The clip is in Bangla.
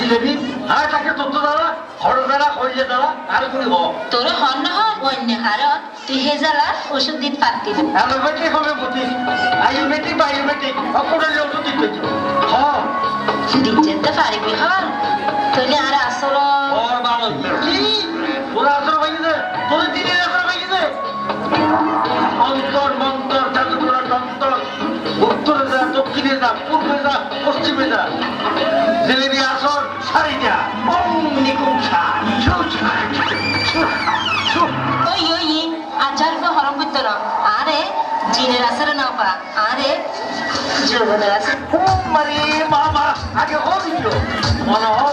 জিলেবি আর তাকে তত্ত্ব দ্বারা হর দ্বারা হইলে দ্বারা আর করে হ তোর হন না হন অন্য হারত তুই হেজালার ওষুধ দিন পারতি না অ্যালোপ্যাথিক হোমিওপ্যাথি আয়ুর্বেদিক বায়োপ্যাথিক অকুরের ওষুধ দিতে হ দিচ্ছেন তো পারিবি হন তাহলে আর আসল ওর ভালো কি তোরা আসর ভাইছে তোর দিনে আসর ভাইছে অন্তর মন্তর জাদুকরা তন্তর উত্তরে যা দক্ষিণে যা পূর্বে যা পশ্চিমে যা জিলেবি আসর সারিটা অমনি কুমসা ওই ওই আচার তো হরম করতে না আরে জিনের আসরে না পা আরে যৌবনের আসরে মারে মামা আগে হল মনে হয়